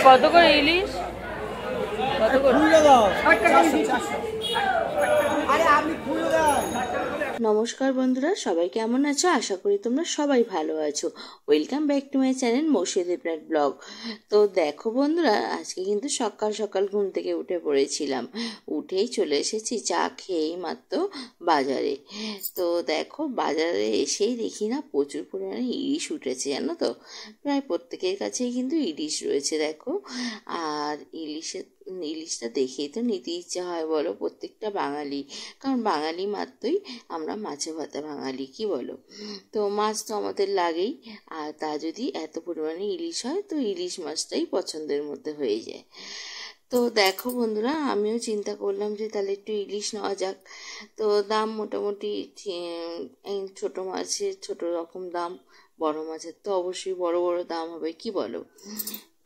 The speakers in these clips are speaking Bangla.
কত করে ইলিশ? কত করে? নমস্কার বন্ধুরা, সবাই কেমন আছো? আশা করি তোমরা সবাই ভালো আছো। Welcome back to my channel Moushumi Debnath vlog. তো দেখো বন্ধুরা, আজকে কিন্তু সকাল সকাল ঘুম থেকে উঠে পড়েছিলাম। উঠেই চলে এসেছি চা খেয়েই মাত্র বাজারে। তো দেখো, বাজারে এসেই দেখি না প্রচুর পরিমাণে ইলিশ উঠেছে, জানো তো। প্রায় প্রত্যেকের কাছেই কিন্তু ইলিশ রয়েছে দেখো। আর ইলিশটা দেখেই তো নিতে ইচ্ছা হয় বলো, প্রত্যেকটা বাঙালি। কারণ বাঙালি মাত্রই আমরা মাছে ভাতে বাঙালি, কি বলো? তো মাছ তো আমাদের লাগেই। আর তা যদি এত পরিমাণে ইলিশ হয়, তো ইলিশ মাছটাই পছন্দের মধ্যে হয়ে যায়। তো দেখো বন্ধুরা, আমিও চিন্তা করলাম যে তাহলে একটু ইলিশ নেওয়া যাক। তো দাম মোটামুটি ছোট মাছের ছোট রকম দাম, বড় মাছের তো অবশ্যই বড় বড় দাম হবে, কি বলো?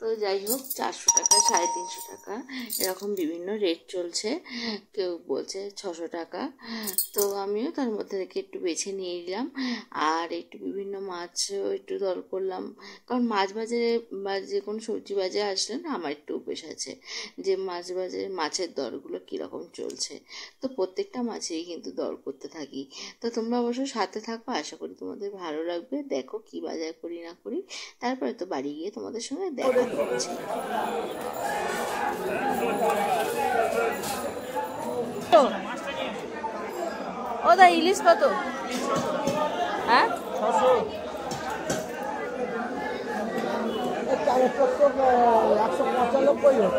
তো যাই হোক, 400 টাকা, 350 টাকা এরকম বিভিন্ন রেট চলছে। কেউ বলছে 600 টাকা। তো আমিও তার মধ্যে থেকে একটু বেছে নিয়ে নিলাম। আর একটু বিভিন্ন মাছও একটু দর করলাম। কারণ মাছ বাজারে বা যে কোনো সবজি বাজারে আসলে না, আমার একটু অভ্যেস আছে যে মাছ বাজারে মাছের দরগুলো কীরকম চলছে। তো প্রত্যেকটা মাছেরই কিন্তু দর করতে থাকি। তো তোমরা অবশ্যই সাথে থাকো, আশা করি তোমাদের ভালো লাগবে। দেখো কি বাজার করি না করি, তারপরে তো বাড়ি গিয়ে তোমাদের সঙ্গে দেখা করছি। ও দা, ইলিশ কত? হ্যাঁ, 195।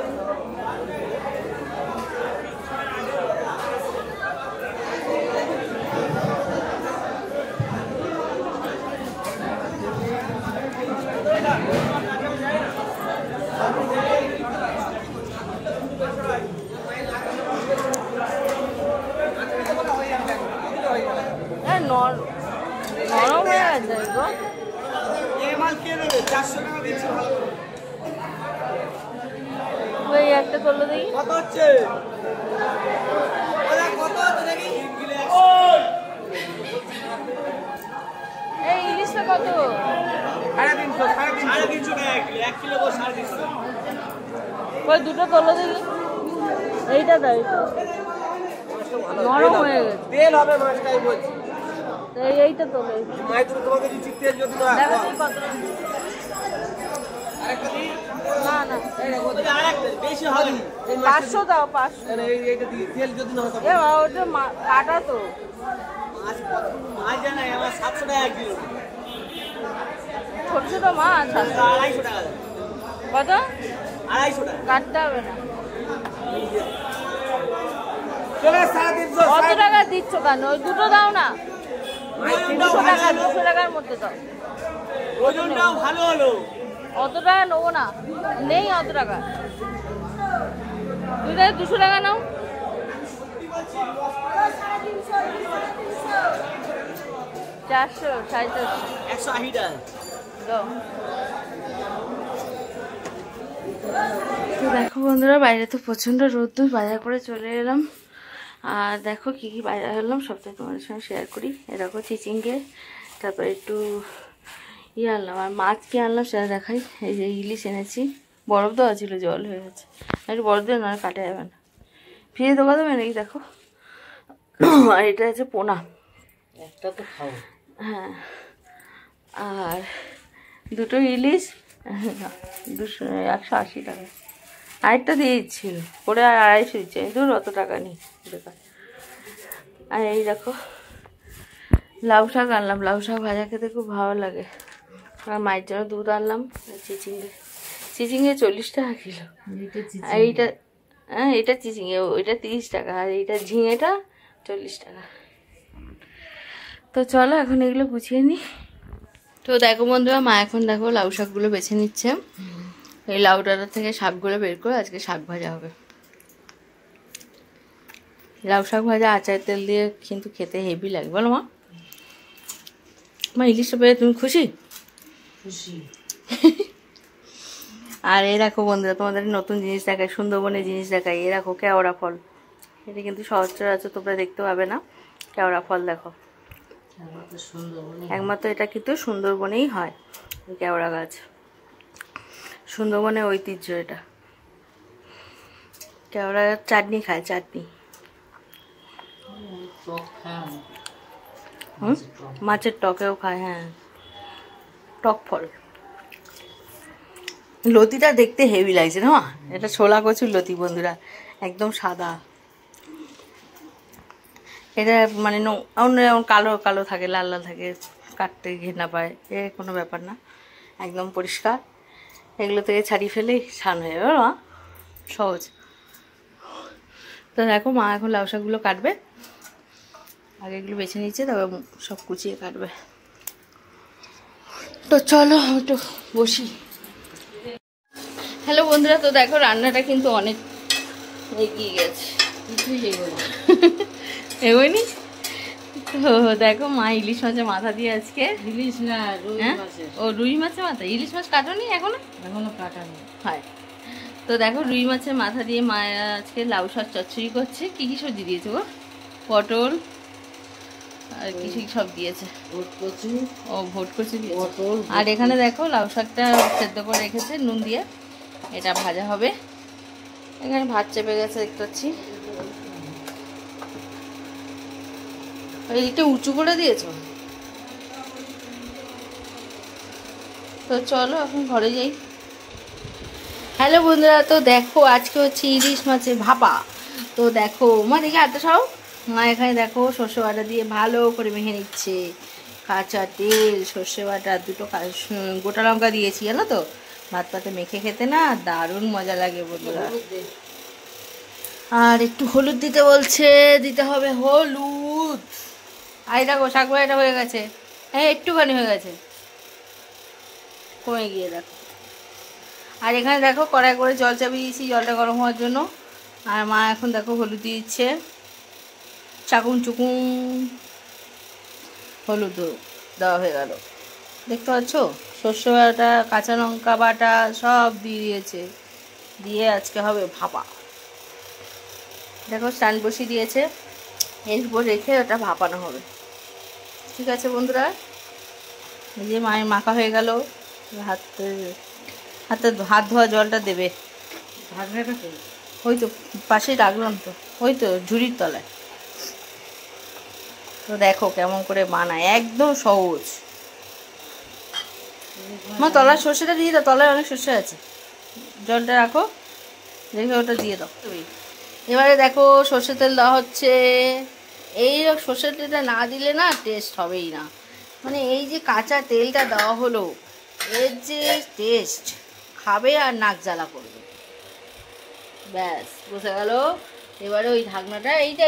নরম হয়ে গেছে গো। ওই একটা করলো দেখি কত হচ্ছে? এই ইলিশটা কত? 350 ওই দুটো করলো দেখি। এইটা দাও, এইটা নরম হয়ে গেছে। তেল হবে মাছটাই বলছি। এইটা তোলো, মাইদুর তোমাকে দিচ্ছি তেল যদি না হয়। না না, বেশি হবে 500 দাও, 500। এইটা দিয়ে তেল যদি না হয়। এ বাবা, ওটা কাটা তো। মাছ মাছ জানা আমার 700 টাকা কিলো। ছোট ছোট মাছ 250 টাকা। কত? 250 টাকা কাটতে হবে না। চলে 350। কত টাকা দিচ্ছ কেন? ওই দুটো দাও না, 200 টাকা, 200 টাকার মধ্যে দাও। ওজনটাও ভালো হলো। অত টাকা নেবো না, নেই অত টাকা। তুই তাহলে 200 টাকা নাও। 400, 450, 180 টাকা। দাও। তো দেখো বন্ধুরা, বাইরে তো প্রচণ্ড রোদ্দুর, বাজার করে চলে এলাম। আর দেখো কী কী বাজার হলাম সবটাই তোমাদের সঙ্গে শেয়ার করি। এরকম চিচিঙ্গে, তারপরে একটু আনলাম। আর মাছ কি আনলাম সেটা দেখাই। এই যে ইলিশ এনেছি, বরফ দেওয়া ছিল, জল হয়ে গেছে। একটু বরফ দিয়ে না কাটা যাবে না, ফ্রিজে দেওয়া দেবে নাকি দেখো। আর এটা হচ্ছে পোনা, একটা তো খাও। হ্যাঁ। আর দুটো ইলিশ 180 টাকা। আরেকটা দিয়ে দিচ্ছিল পরে, আর 250 দিচ্ছে। ধর অত টাকা নেই বেকার। আর এই দেখো লাউ শাক আনলাম। লাউ শাক ভাজা খেতে খুব ভালো লাগে। আর মায়ের জন্য দুধ আনলাম। চিচিঙ্গে 40 টাকা কিলো। আর এইটা, হ্যাঁ এটা চিচিঙ্গে, ওইটা 30 টাকা। আর এইটা ঝিঙেটা 40 টাকা। তো চলো এখন এগুলো গুছিয়ে নিই। তো দেখো বন্ধুরা, মা এখন দেখো লাউ শাকগুলো বেছে নিচ্ছে। এই লাউটাটা থেকে শাকগুলো বের করে আজকে শাক ভাজা হবে। লাউ শাক ভাজা আচার তেল দিয়ে কিন্তু খেতে হেভি লাগে, বলো মা? মা ইলিশটা পেয়ে তুমি খুশি? খুশি। আর এই দেখো বন্ধুরা, তোমাদের নতুন জিনিস দেখায়, সুন্দরবনের জিনিস দেখায়। এই দেখো কেওড়া ফল। এটা কিন্তু সচরাচর তোমরা দেখতে পাবে না। কেওড়া ফল দেখো, একমাত্র এটা কিন্তু সুন্দরবনেই হয়, কেওড়া গাছ। সুন্দরবনের ঐতিহ্য এটা। ওরা চাটনি খায়, চাটনি। মাছের টকেও খায়, হ্যাঁ, টক ফল। লতিটা দেখতে হেভি লাগছে না? এটা ছোলা কচুর লতি বন্ধুরা, একদম সাদা। এটা মানে অন্য কালো কালো থাকে, লাল লাল থাকে, কাটতে ঘেন্না পায়, এ কোনো ব্যাপার না, একদম পরিষ্কার। এগুলো থেকে ছাড়িয়ে ফেলেই ছান হয়ে যাবে, মা সহজ। তো দেখো মা এখন লাউ শাকগুলো কাটবে, আগে এগুলো বেছে নিচ্ছে, তবে সব কুচিয়ে কাটবে। তো চলো একটু বসি। হ্যালো বন্ধুরা, তো দেখো রান্নাটা কিন্তু অনেক এগিয়ে গেছে। এগোয়নি তো দেখো মা ইলিশ মাছের মাথা দিয়ে আজকে, ইলিশ না, রুই হ্যাঁ মাছের। ও রুই মাছের মাথা। ইলিশ মাছ কাটোনি এখনো? এখনো কাটানি। হয়। তো দেখো রুই মাছের মাথা দিয়ে মা আজকে লাউ শাক চচ্চড়ি করছে। কি কি সবজি দিয়েছে গো? পটল আর কিছু সব দিয়েছে। ভোটকচি। ও ভোটকচি দিয়েছে। পটল। আর এখানে দেখো লাউ শাকটা সেদ্ধ করে রেখেছে নুন দিয়ে, এটা ভাজা হবে। এখানে ভাত চেপে গেছে দেখতে পাচ্ছি। এইটা উঁচু করে দিয়েছো। তো চলো এখন ঘরে যাই। হ্যালো বন্ধুরা, তো দেখো আজকে হচ্ছে ইলিশ মাছের ভাপা। তো দেখো মা, দেখি হাতটা সরাও। মা এখানে দেখো সর্ষে বাটা দিয়ে ভালো করে মেখে নিচ্ছে। কাঁচা তেল, সর্ষে বাটা, দুটো গোটা লঙ্কা দিয়েছি, জানো তো? ভাত পাতে মেখে খেতে না দারুণ মজা লাগে বন্ধুরা। আর একটু হলুদ দিতে বলছে, দিতে হবে হলুদ। আর দেখো শাক ভাজাটা হয়ে গেছে, হ্যাঁ একটুখানি হয়ে গেছে, কমে গিয়ে দেখো। আর এখানে দেখো কড়াই করে জল চাপিয়ে দিয়েছি, জলটা গরম হওয়ার জন্য। আর মা এখন দেখো হলুদ দিচ্ছে, চাকুন চুকুন হলুদ দেওয়া হয়ে গেল। দেখতে পাচ্ছ সর্ষে বাটা, কাঁচা লঙ্কা বাটা সব দিয়ে দিয়েছে, দিয়ে আজকে হবে ভাপা। দেখো স্ট্যান্ড বসিয়ে দিয়েছে, এর উপর রেখে ওটা ভাপানো হবে। ঠিক আছে বন্ধুরা, এই যে মায়ের মাখা হয়ে গেল। হাতে হাত ধোয়া জলটা দেবে। ওই তো পাশেই রাখলাম, তো ওই তো ঝুড়ির তলায়। তো দেখো কেমন করে বানায়, একদম সহজ। মা তলার সর্ষেটা দিয়ে দাও, তলায় অনেক সর্ষে আছে। জলটা রাখো, রেখে ওটা দিয়ে দাও। এবারে দেখো সর্ষে তেল দেওয়া হচ্ছে। এই সর্ষের তেলটা না দিলে না টেস্ট হবেই না। মানে এই যে কাঁচা তেলটা দেওয়া হলো, এর যে টেস্ট, খাবে আর নাক জ্বালা করবে। ব্যাস বসে গেল। এবারে ওই ঢাকনাটা, এইটা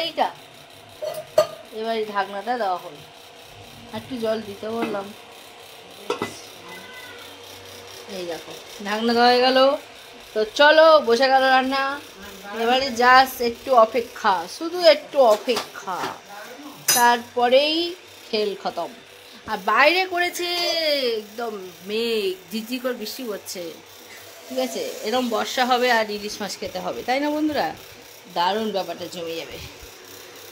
এবার এই ঢাকনাটা দেওয়া হলো। একটু জল দিতে বললাম। এই দেখো ঢাকনা দেওয়া হয়ে গেল। তো চলো বসে গেল রান্না। এবারে জাস্ট একটু অপেক্ষা, শুধু একটু অপেক্ষা, তারপরেই খেল খতম। আর বাইরে করেছে একদম মেঘ, ঝিঝি করে বৃষ্টি পড়ছে। ঠিক আছে, এরকম বর্ষা হবে আর ইলিশ মাছ খেতে হবে, তাই না বন্ধুরা? দারুণ ব্যাপারটা জমে যাবে।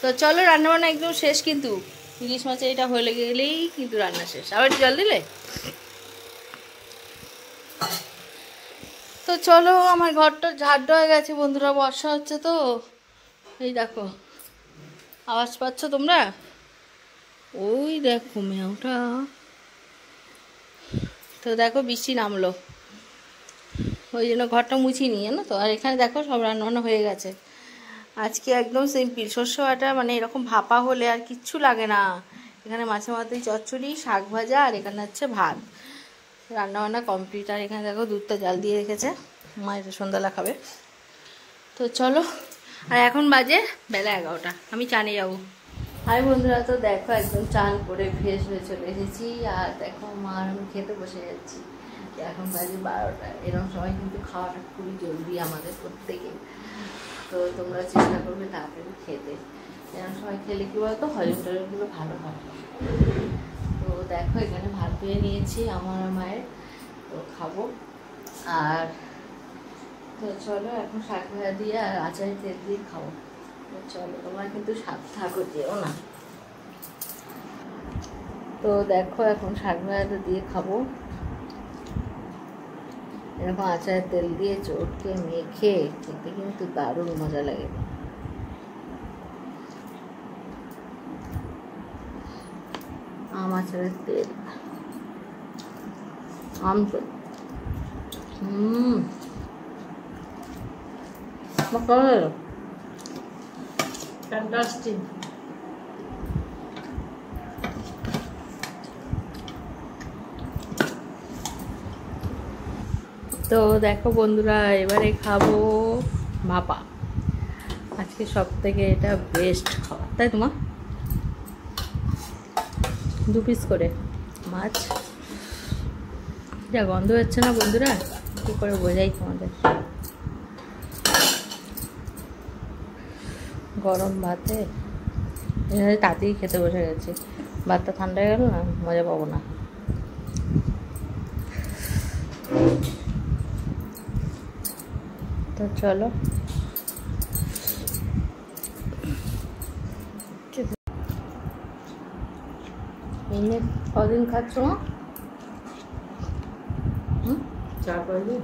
তো চলো রান্নাবান্না একদম শেষ, কিন্তু ইলিশ মাছে এটা হয়ে গেলেই কিন্তু রান্না শেষ। আবার একটু জল দিলে। তো চলো, আমার ঘরটা ঝাড় হয়ে গেছে বন্ধুরা, বর্ষা হচ্ছে তো। এই দেখো আওয়াজ পাচ্ছ তোমরা? ওই দেখো মেয়েটা। তো দেখো বৃষ্টি নামলো, ওই জন্য ঘরটা মুছিয়ে নিই, জানো তো। আর এখানে দেখো সব রান্নাবান্না হয়ে গেছে। আজকে একদম সিম্পল সর্ষে বাটা, মানে এরকম ভাপা হলে আর কিচ্ছু লাগে না। এখানে মাছে মাথায় চচ্চড়ি, শাক ভাজা, আর এখানে হচ্ছে ভাত। রান্নাবান্না কমপ্লিট। আর এখানে দেখো দুধটা জাল দিয়ে রেখেছে, মা এটা সন্ধ্যাবেলা খাবে। তো চলো, আর এখন বাজে বেলা 11টা, আমি চানে যাবো। হাই বন্ধুরা, তো দেখো একদম চান করে ফ্রেশ হয়ে চলে এসেছি। আর দেখো মা আর আমি খেতে বসে যাচ্ছি। এখন বাজে 12টা। এরকম সময় কিন্তু খাওয়াটা খুবই জরুরি আমাদের প্রত্যেকে। তো তোমরা চেষ্টা করবে তাড়াতাড়ি খেতে। এরকম সময় খেলে কী বলতো, হজম টজমগুলো ভালো হয়। তো দেখো এখানে ভাত পেয়ে নিয়েছি আমার মায়ের, তো খাবো। আর তো চলো এখন শাক ভাজা দিয়ে আর আচারের তেল দিয়ে খাবো। তো চলো, তোমরা কিন্তু শাক থাকো, যেও না। তো দেখো এখন শাক ভাজাটা দিয়ে খাবো। এরকম আচারের তেল দিয়ে চটকে মেখে খেতে কিন্তু দারুণ মজা লাগে। আম আচারের তেল, আম তেল, ফ্যান্টাস্টিক। তো দেখো বন্ধুরা, এবারে খাবো ভাপা। আজকে সব থেকে এটা বেস্ট খাবার, তাই তোমার 2 পিস করে মাছ। যা গন্ধ হচ্ছে না বন্ধুরা, কী করে বোঝাই তোমাদের। গরম ভাতে তাড়াতাড়ি খেতে বসে গেছি, ভাতটা ঠান্ডা হয়ে গেল না, মজা পাবো না। তো চলো, এমনি কদিন খাচ্ছ? 4-5 দিন।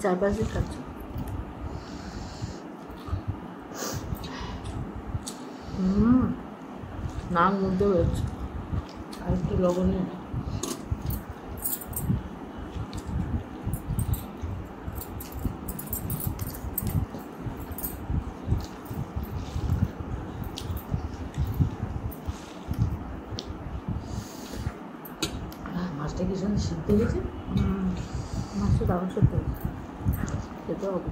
4-5 দিন খাচ্ছ। নাক মধ্যে রয়েছে আর একটু লবণীয়। মাছটা কি সঙ্গে সিদ্ধ হয়েছে? মাছটা দারুণ সিদ্ধ হয়েছে, খেতে হবে।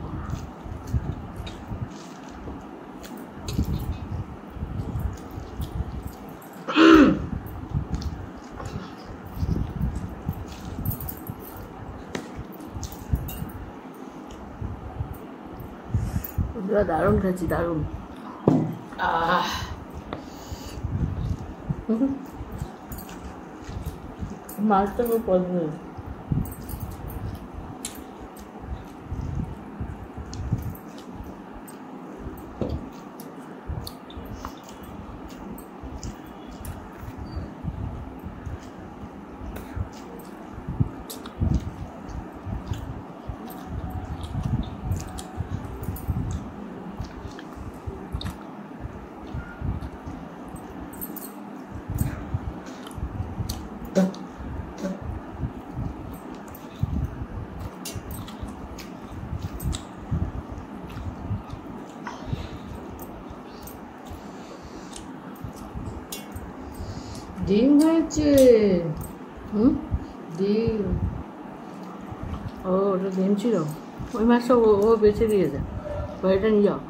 দারুণ খাচ্ছি, দারুণ। মাছটা খুব পছন্দ। ডিম হয়েছে। ডিম, ও ওটা ডিম ছিল। ওই মাছটা ও বেছে দিয়েছে, ওইটা নিয়ে যাও।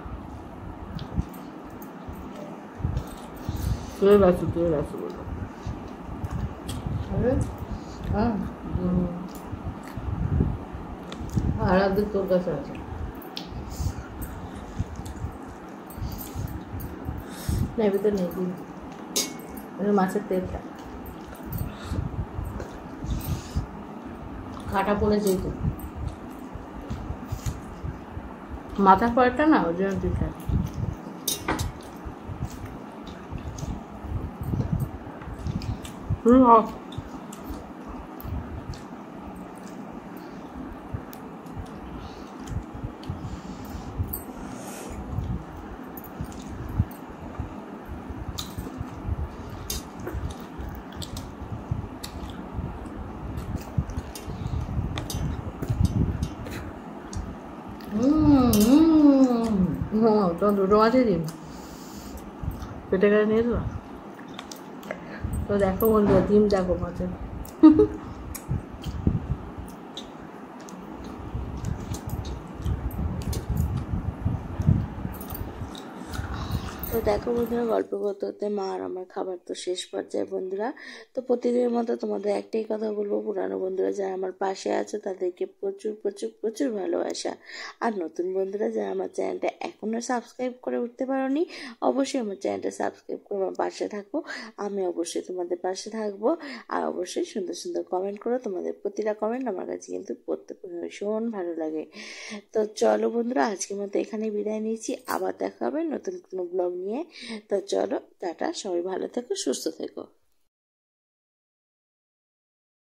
তুলে রাখছো বলো। আর আধেক তোর কাছে আছে। না ভিতর নেই দিন, মাছের তেলটা কাটা পড়েছে, তো মাথা পড়াটা না, ওই জন্য দিতে। তো 2টো মাছই দিন পেটে করে নিয়ে যাবো। তো দেখো বন্ধুরা, ডিম দেখো মাছের। তো দেখো বন্ধুরা, গল্প করতে করতে মা আর আমার খাবার তো শেষ পর্যায়ে বন্ধুরা। তো প্রতিদিনের মতো তোমাদের একটাই কথা বলবো, পুরানো বন্ধুরা যারা আমার পাশে আছে তাদেরকে প্রচুর প্রচুর প্রচুর ভালোবাসা। আর নতুন বন্ধুরা যারা আমার চ্যানেলটা এখনও সাবস্ক্রাইব করে উঠতে পারোনি, অবশ্যই আমার চ্যানেলটা সাবস্ক্রাইব করে আমার পাশে থাকো। আমি অবশ্যই তোমাদের পাশে থাকবো। আর অবশ্যই সুন্দর সুন্দর কমেন্ট করো, তোমাদের প্রতিটা কমেন্ট আমার কাছে কিন্তু পড়তে ভীষণ ভালো লাগে। তো চলো বন্ধুরা, আজকের মতো এখানে বিদায় নিয়েছি, আবার দেখা হবে নতুন কোনো ব্লগ নিয়ে। তো চলো, টাটা, সবাই ভালো থেকো, সুস্থ থেকো।